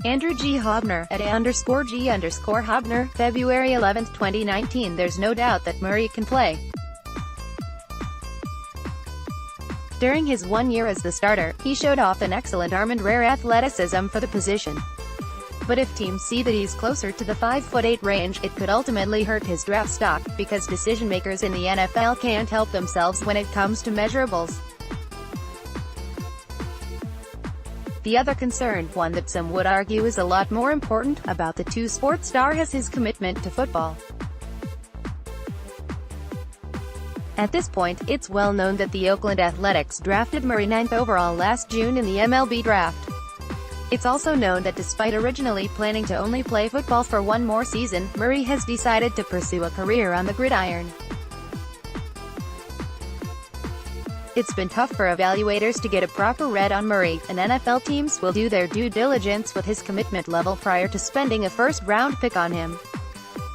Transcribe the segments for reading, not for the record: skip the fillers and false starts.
Andrew G. Haubner, at @_G_Haubner, February 11, 2019. There's no doubt that Murray can play. During his 1 year as the starter, he showed off an excellent arm and rare athleticism for the position. But if teams see that he's closer to the 5'8" range, it could ultimately hurt his draft stock, because decision-makers in the NFL can't help themselves when it comes to measurables. The other concern, one that some would argue is a lot more important, about the two-sport star is his commitment to football. At this point, it's well known that the Oakland Athletics drafted Murray 9th overall last June in the MLB draft. It's also known that despite originally planning to only play football for one more season, Murray has decided to pursue a career on the gridiron. It's been tough for evaluators to get a proper read on Murray, and NFL teams will do their due diligence with his commitment level prior to spending a first-round pick on him.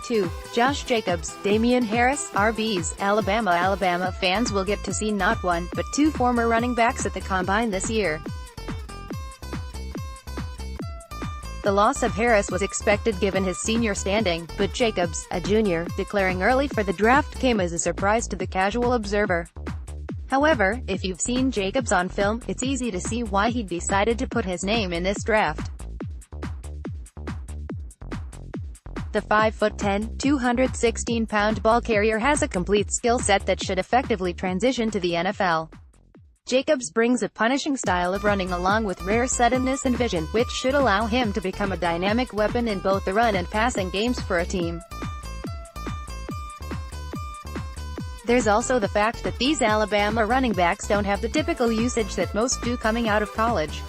2. Josh Jacobs, Damian Harris, RBs, Alabama. Alabama fans will get to see not one, but two former running backs at the Combine this year. The loss of Harris was expected given his senior standing, but Jacobs, a junior, declaring early for the draft came as a surprise to the casual observer. However, if you've seen Jacobs on film, it's easy to see why he decided to put his name in this draft. The 5'10", 216-pound ball carrier has a complete skill set that should effectively transition to the NFL. Jacobs brings a punishing style of running along with rare suddenness and vision, which should allow him to become a dynamic weapon in both the run and passing games for a team. There's also the fact that these Alabama running backs don't have the typical usage that most do coming out of college.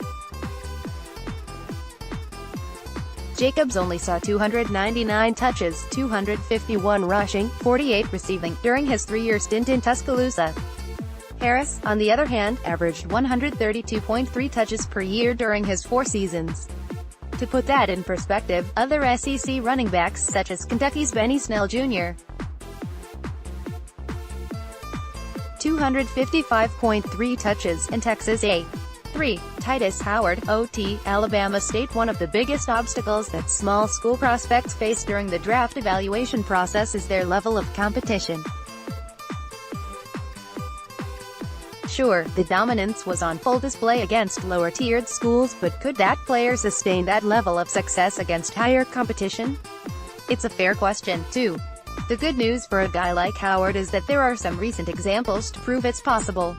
Jacobs only saw 299 touches, 251 rushing, 48 receiving, during his 3-year stint in Tuscaloosa. Harris, on the other hand, averaged 132.3 touches per year during his 4 seasons. To put that in perspective, other SEC running backs such as Kentucky's Benny Snell Jr. 255.3 touches, and Texas A. 3. Titus Howard, OT, Alabama State. One of the biggest obstacles that small school prospects face during the draft evaluation process is their level of competition. Sure, the dominance was on full display against lower-tiered schools, but could that player sustain that level of success against higher competition? It's a fair question, too. The good news for a guy like Howard is that there are some recent examples to prove it's possible.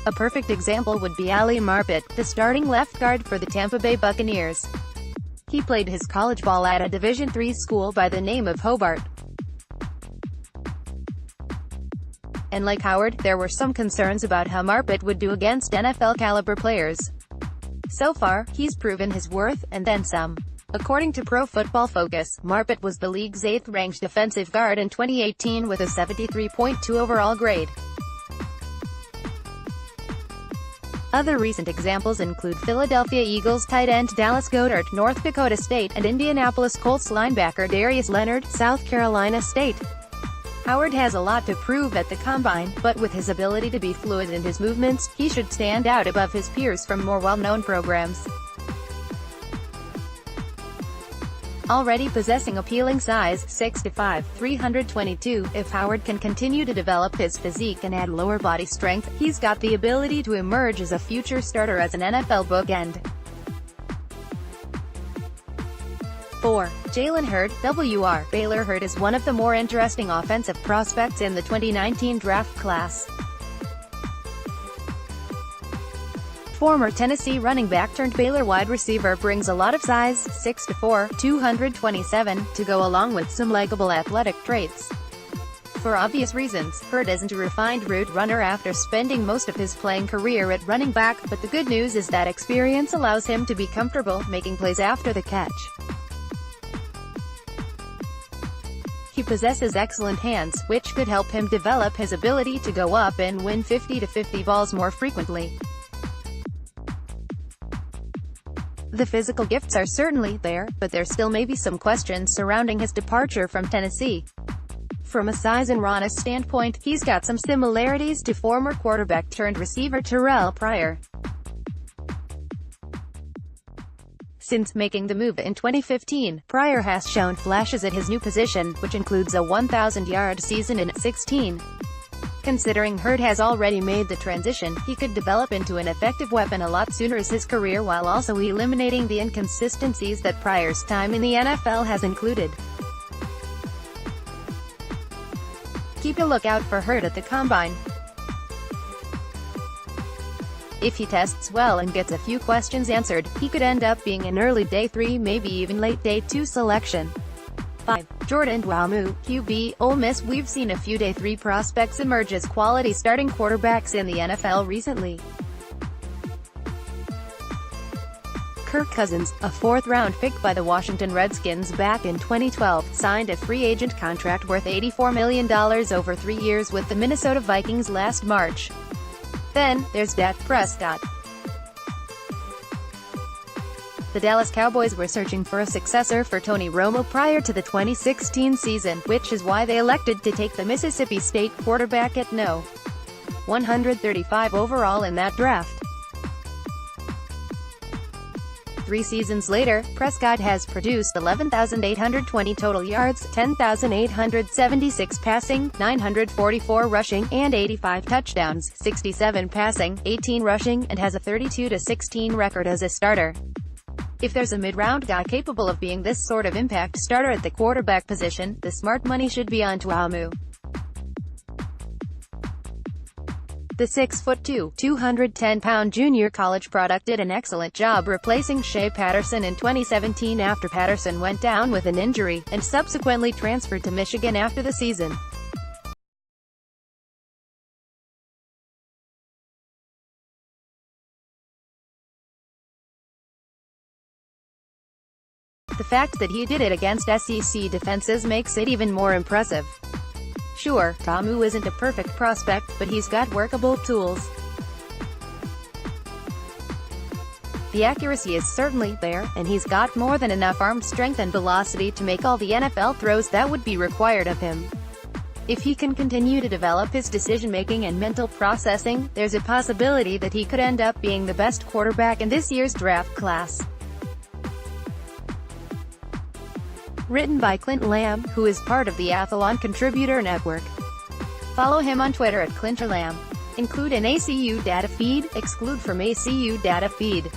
A perfect example would be Ali Marpet, the starting left guard for the Tampa Bay Buccaneers. He played his college ball at a Division III school by the name of Hobart. And like Howard, there were some concerns about how Marpet would do against NFL-caliber players. So far, he's proven his worth, and then some. According to Pro Football Focus, Marpet was the league's 8th-ranked defensive guard in 2018 with a 73.2 overall grade. Other recent examples include Philadelphia Eagles tight end Dallas Goedert, North Dakota State, and Indianapolis Colts linebacker Darius Leonard, South Carolina State. Howard has a lot to prove at the Combine, but with his ability to be fluid in his movements, he should stand out above his peers from more well-known programs. Already possessing appealing size, 6'5", 322, if Howard can continue to develop his physique and add lower body strength, he's got the ability to emerge as a future starter as an NFL bookend. 4. Jalen Hurd, WR. Baylor. Hurd is one of the more interesting offensive prospects in the 2019 draft class. Former Tennessee running back turned Baylor wide receiver brings a lot of size, 6'4", 227, to go along with some likable athletic traits. For obvious reasons, Hurd isn't a refined route runner after spending most of his playing career at running back, but the good news is that experience allows him to be comfortable making plays after the catch. He possesses excellent hands, which could help him develop his ability to go up and win 50-50 balls more frequently. The physical gifts are certainly there, but there still may be some questions surrounding his departure from Tennessee. From a size and rawness standpoint, he's got some similarities to former quarterback-turned-receiver Terrell Pryor. Since making the move in 2015, Pryor has shown flashes at his new position, which includes a 1,000-yard season in 16. Considering Hurd has already made the transition, he could develop into an effective weapon a lot sooner in his career while also eliminating the inconsistencies that Pryor's time in the NFL has included. Keep a lookout for Hurd at the Combine. If he tests well and gets a few questions answered, he could end up being an early Day 3, maybe even late Day 2 selection. 5. Jordan Nwaumu, QB, Ole Miss. We've seen a few Day 3 prospects emerge as quality starting quarterbacks in the NFL recently. Kirk Cousins, a fourth-round pick by the Washington Redskins back in 2012, signed a free agent contract worth $84 million over 3 years with the Minnesota Vikings last March. Then, there's Dak Prescott. The Dallas Cowboys were searching for a successor for Tony Romo prior to the 2016 season, which is why they elected to take the Mississippi State quarterback at No. 135 overall in that draft. 3 seasons later, Prescott has produced 11,820 total yards, 10,876 passing, 944 rushing, and 85 touchdowns, 67 passing, 18 rushing, and has a 32-16 record as a starter. If there's a mid-round guy capable of being this sort of impact starter at the quarterback position, the smart money should be on Nwaumu. The 6'2", 210-pound junior college product did an excellent job replacing Shea Patterson in 2017 after Patterson went down with an injury, and subsequently transferred to Michigan after the season. The fact that he did it against SEC defenses makes it even more impressive. Sure, Nwaumu isn't a perfect prospect, but he's got workable tools. The accuracy is certainly there, and he's got more than enough arm strength and velocity to make all the NFL throws that would be required of him. If he can continue to develop his decision-making and mental processing, there's a possibility that he could end up being the best quarterback in this year's draft class. Written by Clint Lamb, who is part of the Athlon Contributor Network. Follow him on Twitter at ClinterLamb. Include an ACU data feed, exclude from ACU data feed.